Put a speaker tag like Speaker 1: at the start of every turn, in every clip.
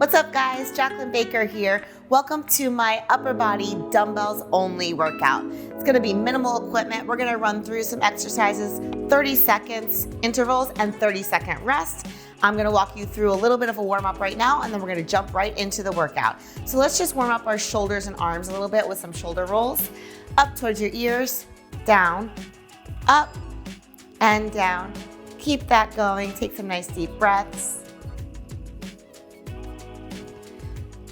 Speaker 1: What's up guys, Jacqueline Baker here. Welcome to my upper body dumbbells only workout. It's gonna be minimal equipment. We're gonna run through some exercises, 30 seconds intervals and 30-second rest. I'm gonna walk you through a little bit of a warm up right now and then we're gonna jump right into the workout. So let's just warm up our shoulders and arms a little bit with some shoulder rolls. Up towards your ears, down, up, and down. Keep that going, take some nice deep breaths.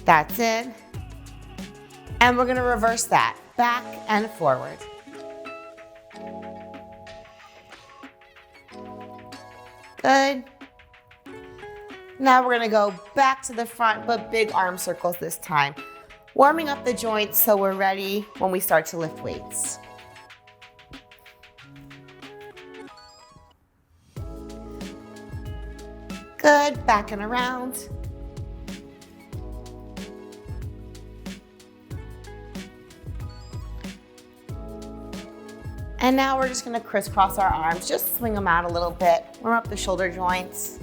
Speaker 1: That's it. And we're gonna reverse that, back and forward. Good. Now we're gonna go back to the front, but big arm circles this time. Warming up the joints so we're ready when we start to lift weights. Good, back and around. And now we're just gonna crisscross our arms, just swing them out a little bit, warm up the shoulder joints.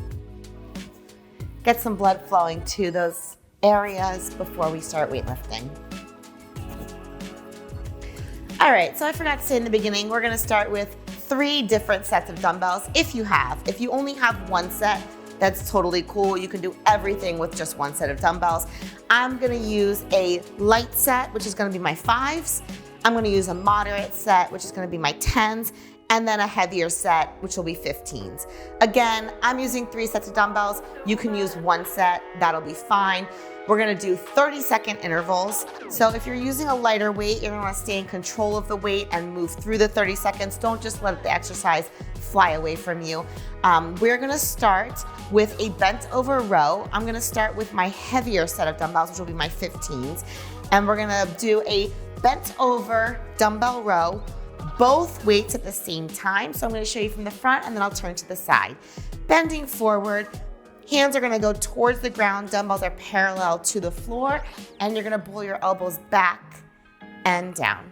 Speaker 1: Get some blood flowing to those areas before we start weightlifting. All right, so I forgot to say in the beginning, we're gonna start with 3 different sets of dumbbells if you have. If you only have 1 set, that's totally cool. You can do everything with just 1 set of dumbbells. I'm gonna use a light set, which is gonna be my 5s. I'm gonna use a moderate set, which is gonna be my 10s, and then a heavier set, which will be 15s. Again, I'm using 3 sets of dumbbells. You can use 1 set, that'll be fine. We're gonna do 30-second intervals. So if you're using a lighter weight, you're gonna wanna stay in control of the weight and move through the 30 seconds. Don't just let the exercise fly away from you. We're gonna start with a bent over row. I'm gonna start with my heavier set of dumbbells, which will be my 15s. And we're gonna do a bent over dumbbell row, both weights at the same time. So I'm gonna show you from the front and then I'll turn to the side. Bending forward, hands are gonna go towards the ground, dumbbells are parallel to the floor, and you're gonna pull your elbows back and down.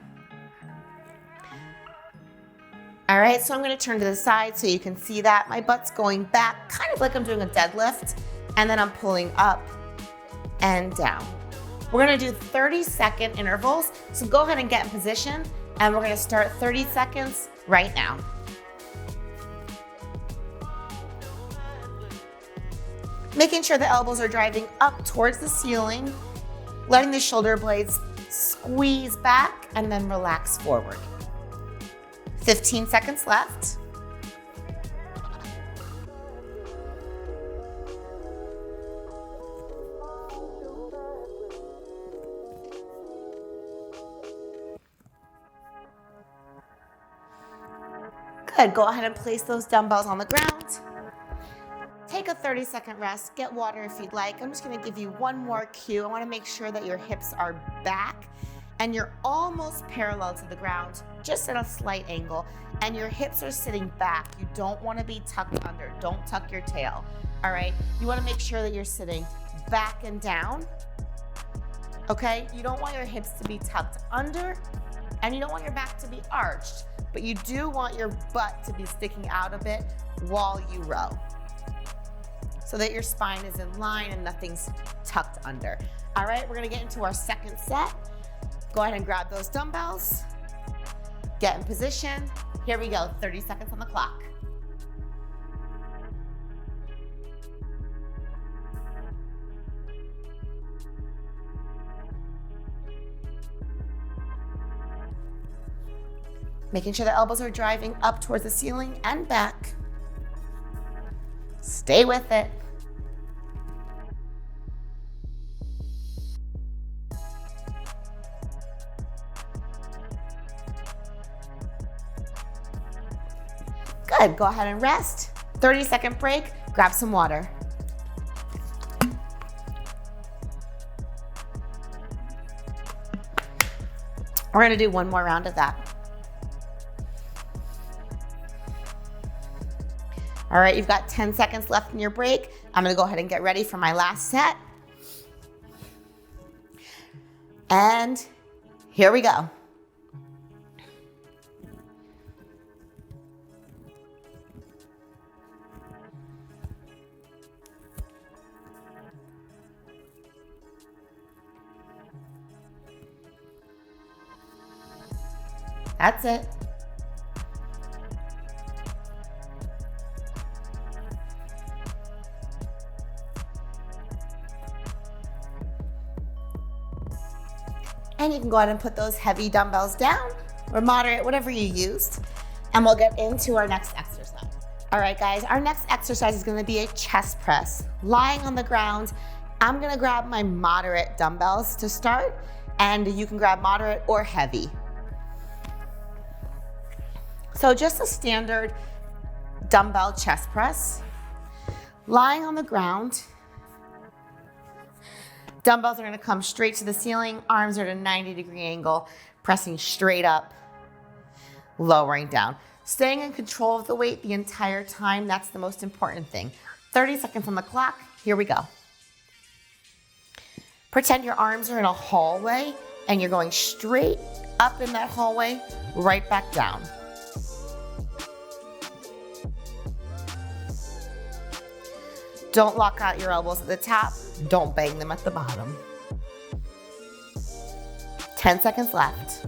Speaker 1: All right, so I'm gonna turn to the side so you can see that. My butt's going back, kind of like I'm doing a deadlift, and then I'm pulling up and down. We're gonna do 30-second intervals, so go ahead and get in position, and we're gonna start 30 seconds right now. Making sure the elbows are driving up towards the ceiling, letting the shoulder blades squeeze back and then relax forward. 15 seconds left. Good, go ahead and place those dumbbells on the ground. Take a 30-second rest, get water if you'd like. I'm just gonna give you one more cue. I wanna make sure that your hips are back and you're almost parallel to the ground, just at a slight angle, and your hips are sitting back. You don't wanna be tucked under. Don't tuck your tail, all right? You wanna make sure that you're sitting back and down, okay? You don't want your hips to be tucked under, and you don't want your back to be arched, but you do want your butt to be sticking out a bit while you row, so that your spine is in line and nothing's tucked under. All right, we're gonna get into our second set. Go ahead and grab those dumbbells, get in position. Here we go, 30 seconds on the clock. Making sure the elbows are driving up towards the ceiling and back. Stay with it. Good, go ahead and rest. 30-second break, grab some water. We're gonna do one more round of that. All right, you've got 10 seconds left in your break. I'm gonna go ahead and get ready for my last set. And here we go. That's it. And you can go ahead and put those heavy dumbbells down or moderate, whatever you used. And we'll get into our next exercise. All right, guys, our next exercise is gonna be a chest press. Lying on the ground, I'm gonna grab my moderate dumbbells to start, and you can grab moderate or heavy. So just a standard dumbbell chest press. Lying on the ground, dumbbells are gonna come straight to the ceiling, arms are at a 90-degree angle, pressing straight up, lowering down. Staying in control of the weight the entire time, that's the most important thing. 30 seconds on the clock, here we go. Pretend your arms are in a hallway and you're going straight up in that hallway, right back down. Don't lock out your elbows at the top, don't bang them at the bottom. 10 seconds left.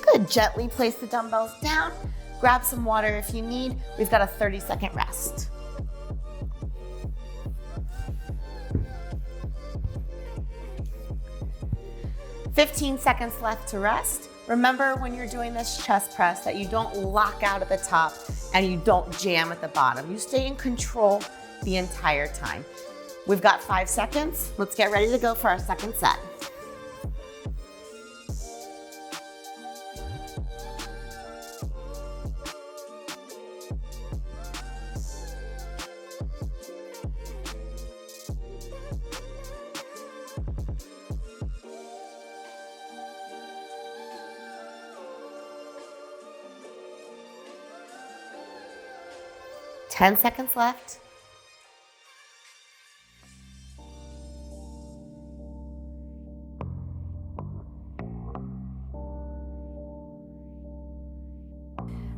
Speaker 1: Good, gently place the dumbbells down. Grab some water if you need. We've got a 30-second rest. "15 seconds left to rest. Remember when you're doing this chest press that you don't lock out at the top and you don't jam at the bottom. You stay in control the entire time. We've got 5 seconds. Let's get ready to go for our second set. Ten seconds left.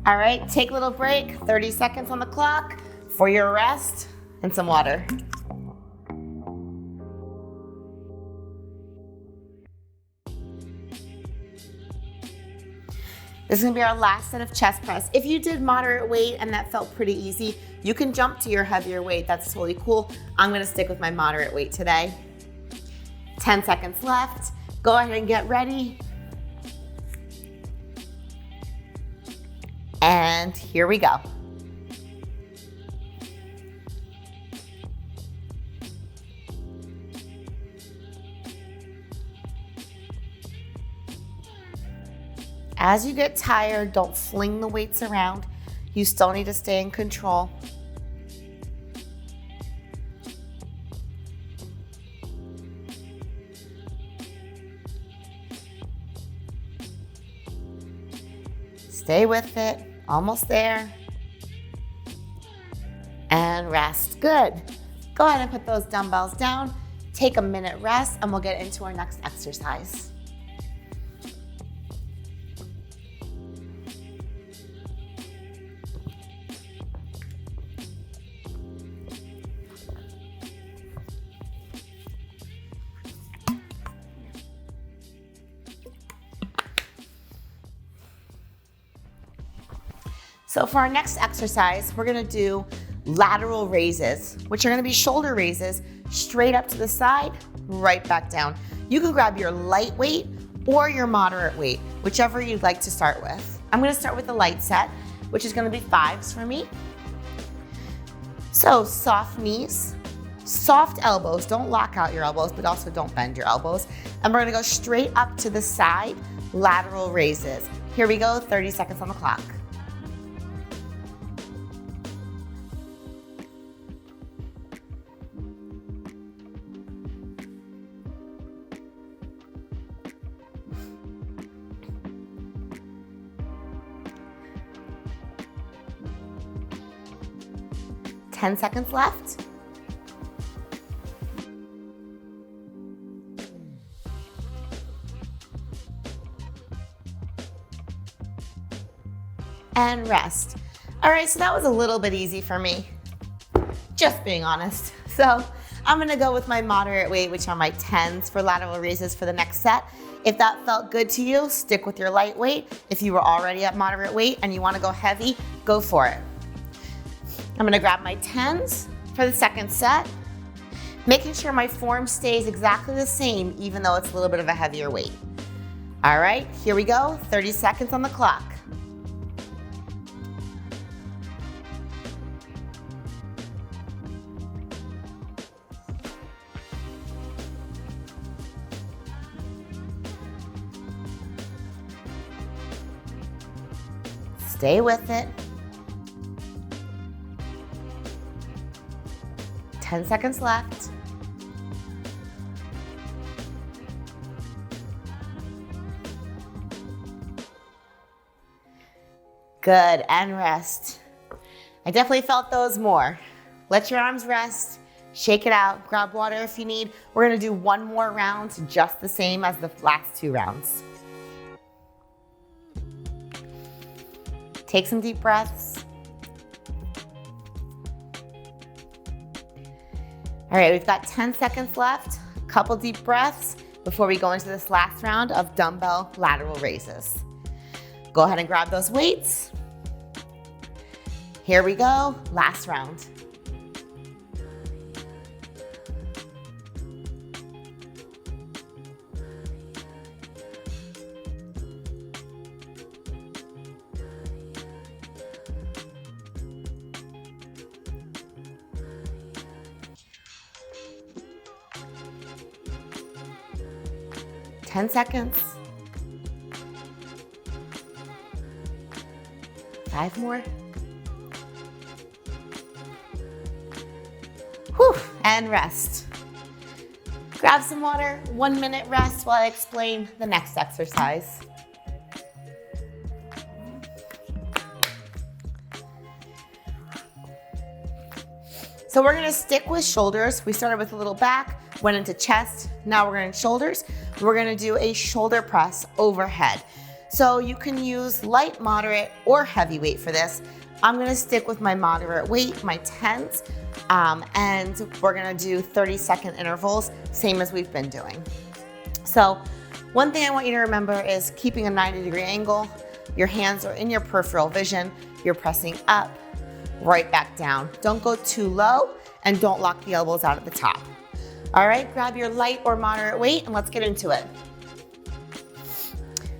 Speaker 1: All right, take a little break, 30 seconds on the clock for your rest and some water. This is gonna be our last set of chest press. If you did moderate weight and that felt pretty easy, you can jump to your heavier weight. That's totally cool. I'm gonna stick with my moderate weight today. 10 seconds left. Go ahead and get ready. And here we go. As you get tired, don't fling the weights around. You still need to stay in control. Stay with it, almost there. And rest, good. Go ahead and put those dumbbells down, take a minute rest, and we'll get into our next exercise. So for our next exercise, we're gonna do lateral raises, which are gonna be shoulder raises, straight up to the side, right back down. You can grab your light weight or your moderate weight, whichever you'd like to start with. I'm gonna start with the light set, which is gonna be 5s for me. So soft knees, soft elbows, don't lock out your elbows, but also don't bend your elbows. And we're gonna go straight up to the side, lateral raises. Here we go, 30 seconds on the clock. Ten seconds left. And rest. All right, so that was a little bit easy for me. just being honest. So I'm gonna go with my moderate weight, which are my 10s for lateral raises for the next set. If that felt good to you, stick with your light weight. If you were already at moderate weight and you wanna go heavy, go for it. I'm gonna grab my 10s for the second set, making sure my form stays exactly the same, even though it's a little bit of a heavier weight. All right, here we go, 30 seconds on the clock. Stay with it. 10 seconds left. Good, and rest. I definitely felt those more. Let your arms rest, shake it out, grab water if you need. We're gonna do one more round, just the same as the last 2 rounds. Take some deep breaths. All right, we've got 10 seconds left, a couple deep breaths before we go into this last round of dumbbell lateral raises. Go ahead and grab those weights. Here we go, last round. Ten seconds. 5 more. Whew, and rest. Grab some water, 1 minute rest while I explain the next exercise. So we're gonna stick with shoulders. We started with a little back, went into chest, now we're going to shoulders. We're gonna do a shoulder press overhead. So you can use light, moderate, or heavy weight for this. I'm gonna stick with my moderate weight, my 10s, and we're gonna do 30-second intervals, same as we've been doing. So one thing I want you to remember is keeping a 90-degree angle. Your hands are in your peripheral vision. You're pressing up, right back down. Don't go too low, and don't lock the elbows out at the top. All right, grab your light or moderate weight and let's get into it.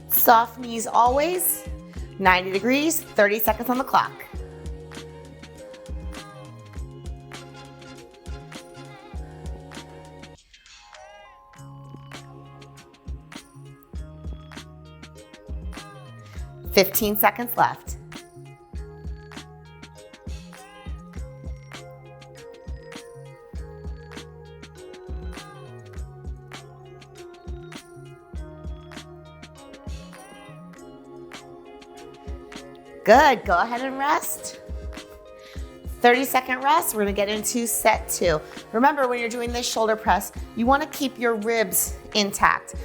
Speaker 1: Soft knees always, 90 degrees, 30 seconds on the clock. Fifteen seconds left. Good, go ahead and rest. 30-second rest, we're gonna get into set 2. Remember, when you're doing this shoulder press, you wanna keep your ribs intact.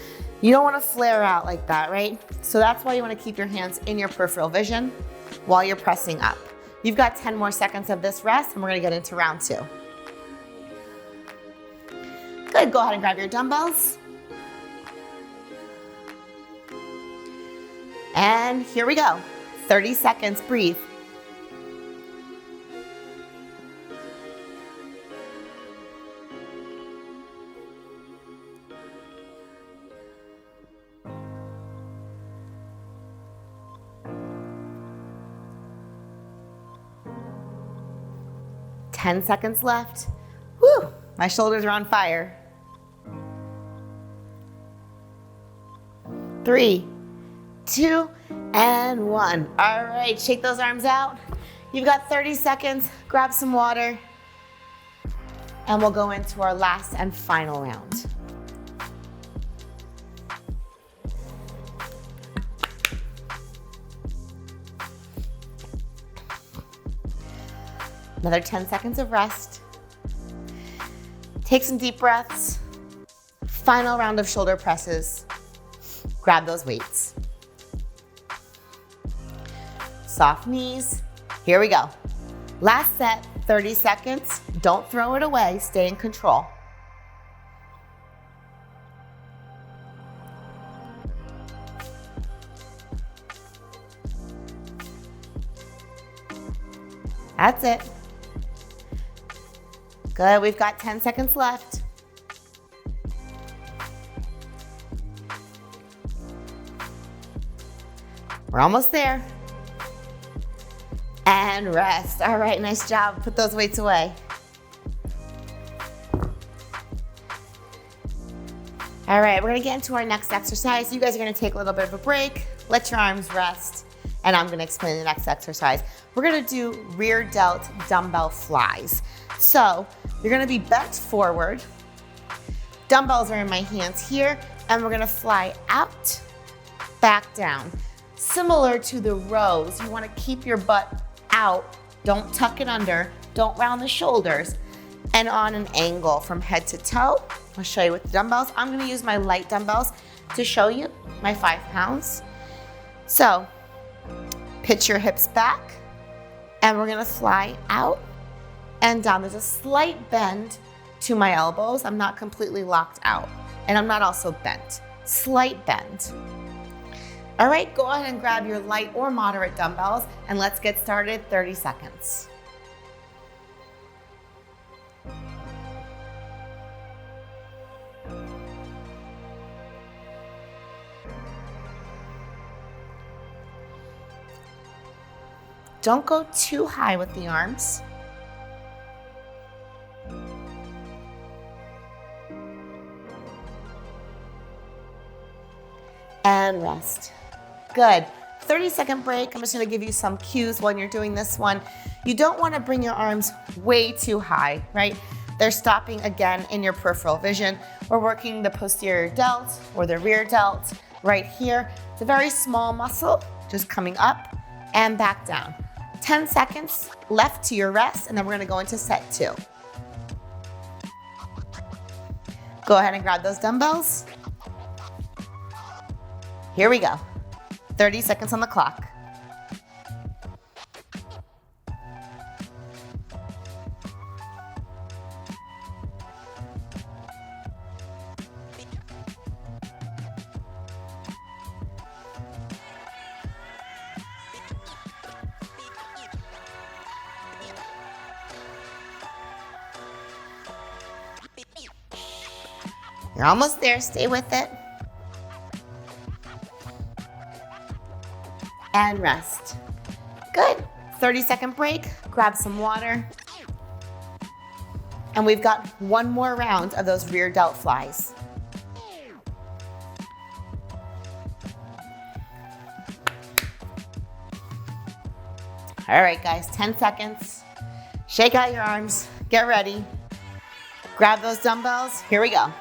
Speaker 1: You don't wanna flare out like that, right? So that's why you wanna keep your hands in your peripheral vision while you're pressing up. You've got 10 more seconds of this rest and we're gonna get into round 2. Good, go ahead and grab your dumbbells. And here we go. 30 seconds, breathe. Ten seconds left. Whew, my shoulders are on fire. 3, 2, and 1. All right, shake those arms out. You've got 30 seconds, grab some water, and we'll go into our last and final round. Another 10 seconds of rest. Take some deep breaths. Final round of shoulder presses. Grab those weights. Soft knees. Here we go. Last set, 30 seconds, Don't throw it away, stay in control. That's it. Good, we've got 10 seconds left. We're almost there. And rest. All right, nice job. Put those weights away. All right, we're gonna get into our next exercise. You guys are gonna take a little bit of a break, let your arms rest, and I'm gonna explain the next exercise. We're gonna do rear delt dumbbell flies. So you're gonna be bent forward. Dumbbells are in my hands here, and we're gonna fly out, back down. Similar to the rows, you wanna keep your butt out, don't tuck it under, don't round the shoulders, and on an angle from head to toe. I'll show you with the dumbbells. I'm gonna use my light dumbbells to show you my 5 pounds. So, pitch your hips back, and we're gonna fly out and down. There's a slight bend to my elbows. I'm not completely locked out, and I'm not also bent. Slight bend. All right, go ahead and grab your light or moderate dumbbells, and let's get started, 30 seconds. Don't go too high with the arms. And rest. Good. 30-second break. I'm just gonna give you some cues when you're doing this one. You don't wanna bring your arms way too high, right? They're stopping again in your peripheral vision. We're working the posterior delt or the rear delt right here. It's a very small muscle, just coming up and back down. 10 seconds left to your rest, and then we're gonna go into set 2. Go ahead and grab those dumbbells. Here we go. 30 seconds on the clock. You're almost there, stay with it. And rest. Good. 30-second break, grab some water. And we've got one more round of those rear delt flies. All right, guys, 10 seconds. Shake out your arms, get ready. Grab those dumbbells, here we go.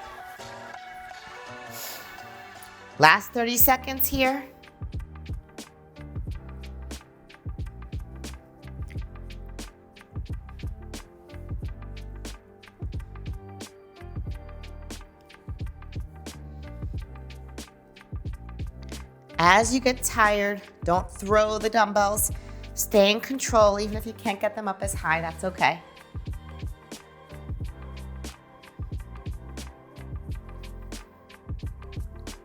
Speaker 1: Last 30 seconds here. As you get tired, don't throw the dumbbells. Stay in control, even if you can't get them up as high, that's okay.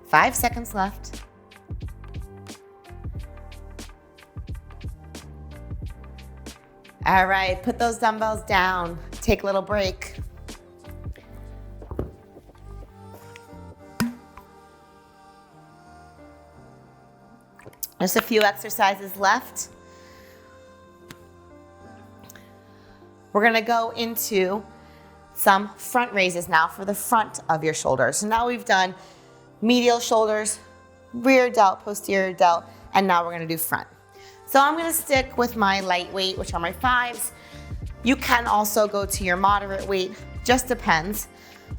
Speaker 1: Five seconds left. All right, put those dumbbells down. Take a little break. Just a few exercises left. We're gonna go into some front raises now for the front of your shoulders. So now we've done medial shoulders, rear delt, posterior delt, and now we're gonna do front. So I'm gonna stick with my lightweight, which are my 5s. You can also go to your moderate weight, just depends.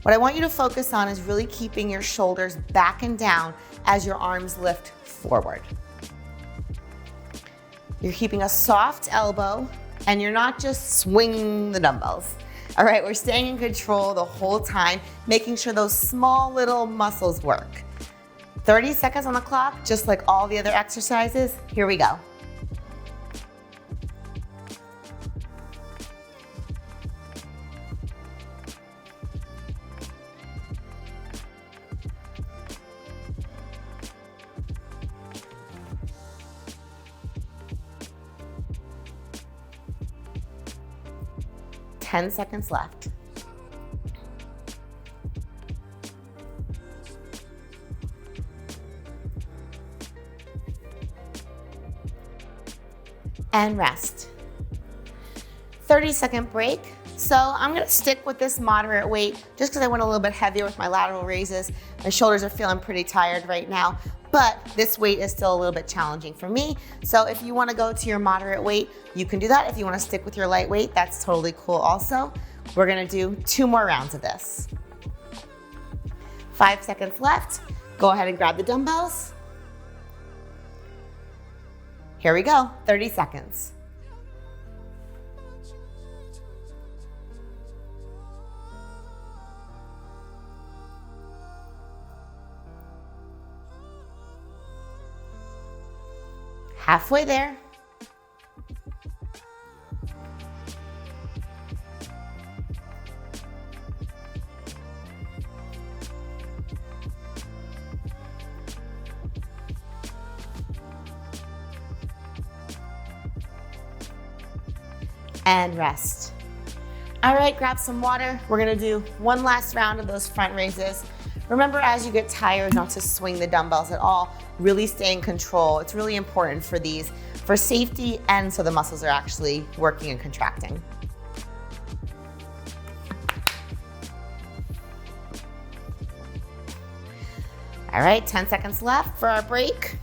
Speaker 1: What I want you to focus on is really keeping your shoulders back and down as your arms lift forward. You're keeping a soft elbow, and you're not just swinging the dumbbells. All right, we're staying in control the whole time, making sure those small little muscles work. 30 seconds on the clock, just like all the other exercises. Here we go. 10 seconds left. And rest. 30-second break. So I'm gonna stick with this moderate weight just because I went a little bit heavier with my lateral raises. My shoulders are feeling pretty tired right now, but this weight is still a little bit challenging for me. So if you wanna go to your moderate weight, you can do that. If you wanna stick with your light weight, that's totally cool also. We're gonna do 2 more rounds of this. 5 seconds left. Go ahead and grab the dumbbells. Here we go, 30 seconds. Halfway there. And rest. All right, grab some water. We're gonna do one last round of those front raises. Remember, as you get tired, not to swing the dumbbells at all. Really stay in control. It's really important for these, for safety and so the muscles are actually working and contracting. All right, 10 seconds left for our break.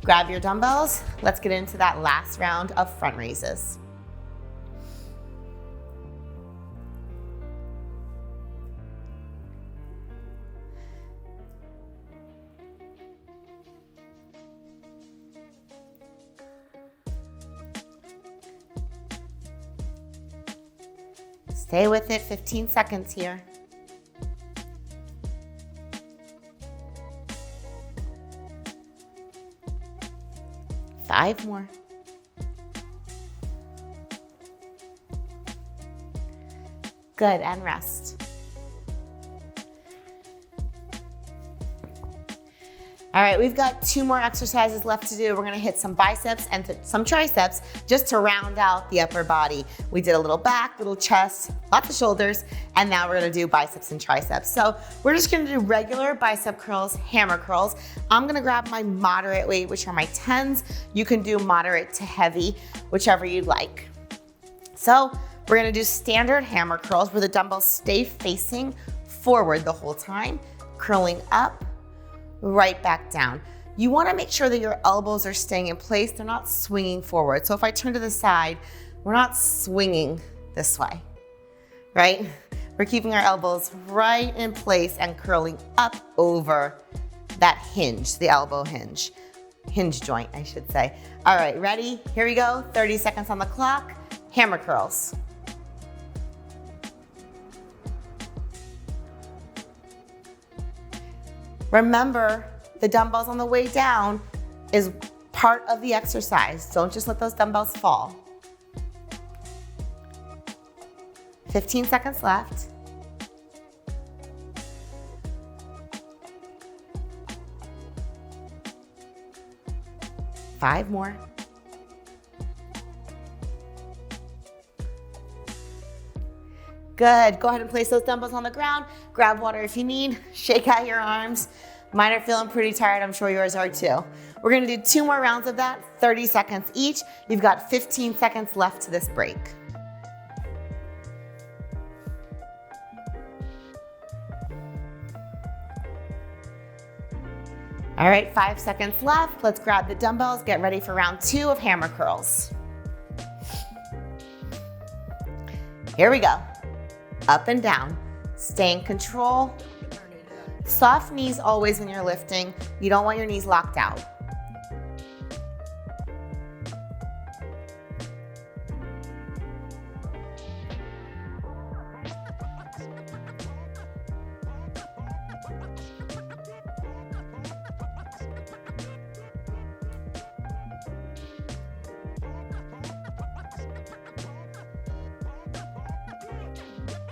Speaker 1: Grab your dumbbells. Let's get into that last round of front raises. Stay with it, 15 seconds here. Five more. Good, and rest. All right, we've got 2 more exercises left to do. We're gonna hit some biceps and some triceps just to round out the upper body. We did a little back, little chest, lots of shoulders, and now we're gonna do biceps and triceps. So we're just gonna do regular bicep curls, hammer curls. I'm gonna grab my moderate weight, which are my 10s. You can do moderate to heavy, whichever you'd like. So we're gonna do standard hammer curls where the dumbbells stay facing forward the whole time, curling up, right back down. You wanna make sure that your elbows are staying in place. They're not swinging forward. So if I turn to the side, we're not swinging this way, right? We're keeping our elbows right in place and curling up over that hinge, the elbow hinge joint, I should say. All right, ready? Here we go, 30 seconds on the clock. Hammer curls. Remember, the dumbbells on the way down is part of the exercise. Don't just let those dumbbells fall. 15 seconds left. Five more. Good, go ahead and place those dumbbells on the ground. Grab water if you need, shake out your arms. Mine are feeling pretty tired, I'm sure yours are too. We're gonna do 2 more rounds of that, 30 seconds each. You've got 15 seconds left to this break. All right, 5 seconds left. Let's grab the dumbbells, get ready for round 2 of hammer curls. Here we go. Up and down, stay in control. Soft knees always when you're lifting. You don't want your knees locked out.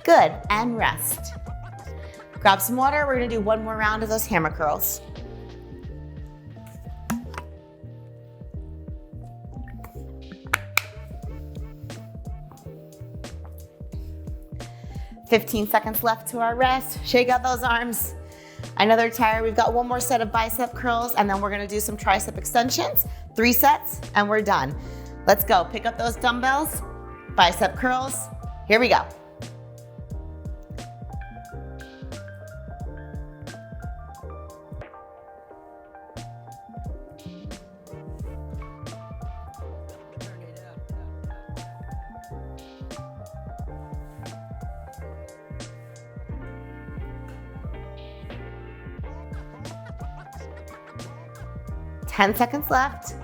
Speaker 1: Good, and rest. Grab some water, we're gonna do 1 more round of those hammer curls. 15 seconds left to our rest. Shake out those arms. I know they're tired. We've got one more set of bicep curls, and then we're gonna do some tricep extensions, 3 sets, and we're done. Let's go. Pick up those dumbbells, bicep curls. Here we go. Ten seconds left.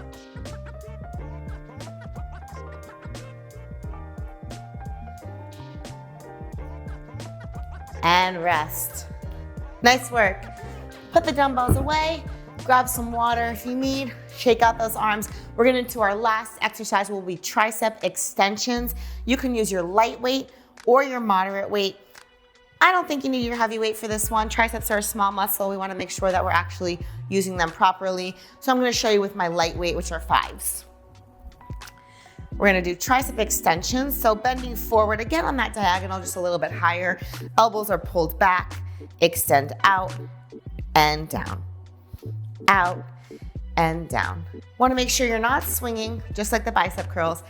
Speaker 1: And rest. Nice work. Put the dumbbells away, grab some water if you need, shake out those arms. We're getting into our last exercise, will be tricep extensions. You can use your light weight or your moderate weight. I don't think you need your heavy weight for this one. Triceps are a small muscle. We want to make sure that we're actually using them properly. So I'm going to show you with my light weight, which are 5s. We're going to do tricep extensions. So bending forward again on that diagonal, just a little bit higher. Elbows are pulled back, extend out and down, out and down. Want to make sure you're not swinging, just like the bicep curls.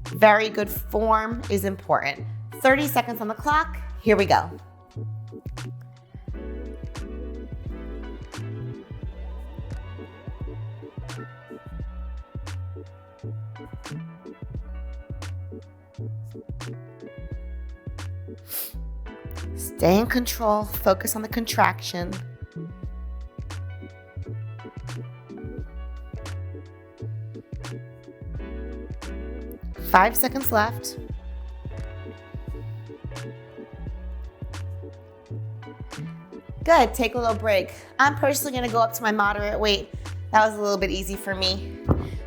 Speaker 1: Very good form is important. 30 seconds on the clock. Here we go. Stay in control, focus on the contraction. Five seconds left. Good, take a little break. I'm personally gonna go up to my moderate weight. That was a little bit easy for me.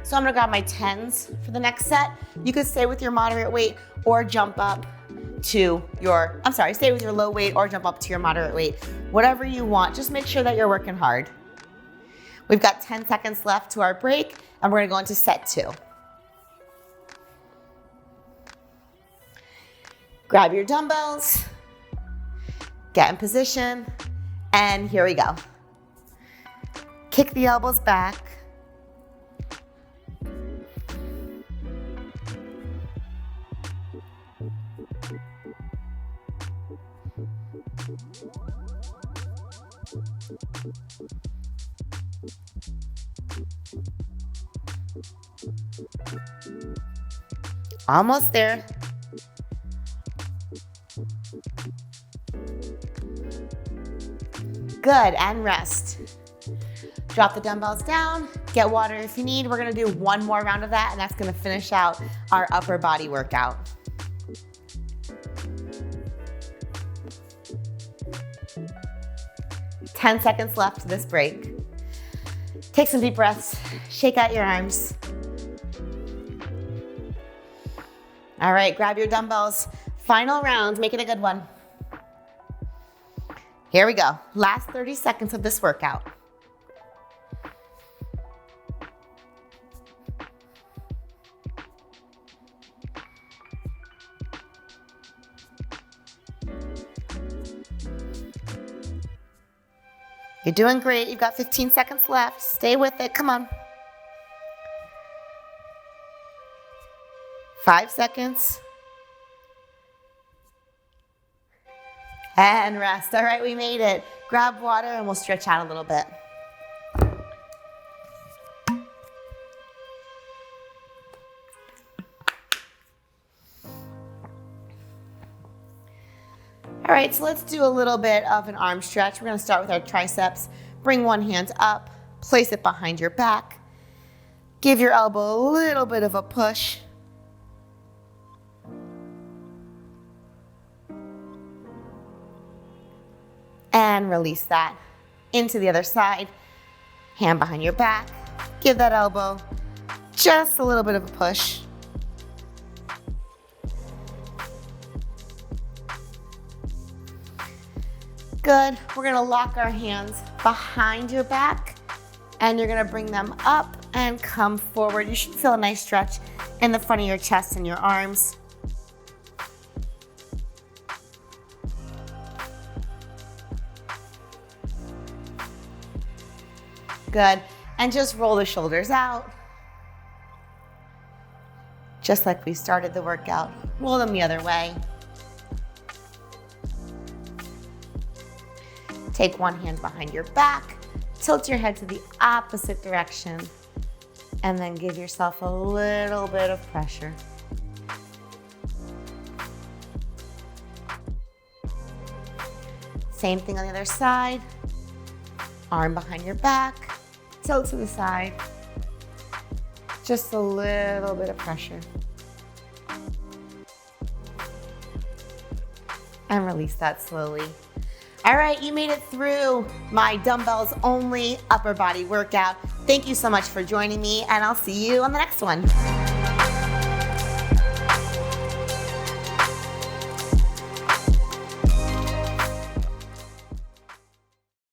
Speaker 1: So I'm gonna grab my 10s for the next set. You could stay with your moderate weight or jump up to your, stay with your low weight or jump up to your moderate weight. Whatever you want, just make sure that you're working hard. We've got 10 seconds left to our break, and we're gonna go into set 2. Grab your dumbbells, get in position, and here we go. Kick the elbows back. Almost there. Good, and rest. Drop the dumbbells down, get water if you need. We're gonna do one more round of that, and that's gonna finish out our upper body workout. Ten seconds left to this break. Take some deep breaths, shake out your arms. All right, grab your dumbbells. Final round, make it a good one. Here we go, last 30 seconds of this workout. You're doing great, you've got 15 seconds left. Stay with it, come on. 5 seconds. And rest. All right, we made it. Grab water and we'll stretch out a little bit. All right, so let's do a little bit of an arm stretch. We're gonna start with our triceps. Bring one hand up, place it behind your back. Give your elbow a little bit of a push. And release that into the other side. Hand behind your back. Give that elbow just a little bit of a push. Good. We're gonna lock our hands behind your back and you're gonna bring them up and come forward. You should feel a nice stretch in the front of your chest and your arms. Good. And just roll the shoulders out. Just like we started the workout. Roll them the other way. Take one hand behind your back, tilt your head to the opposite direction, and then give yourself a little bit of pressure. Same thing on the other side. Arm behind your back, tilt to the side. Just a little bit of pressure. And release that slowly. All right, you made it through my dumbbells only upper body workout. Thank you so much for joining me, and I'll see you on the next one.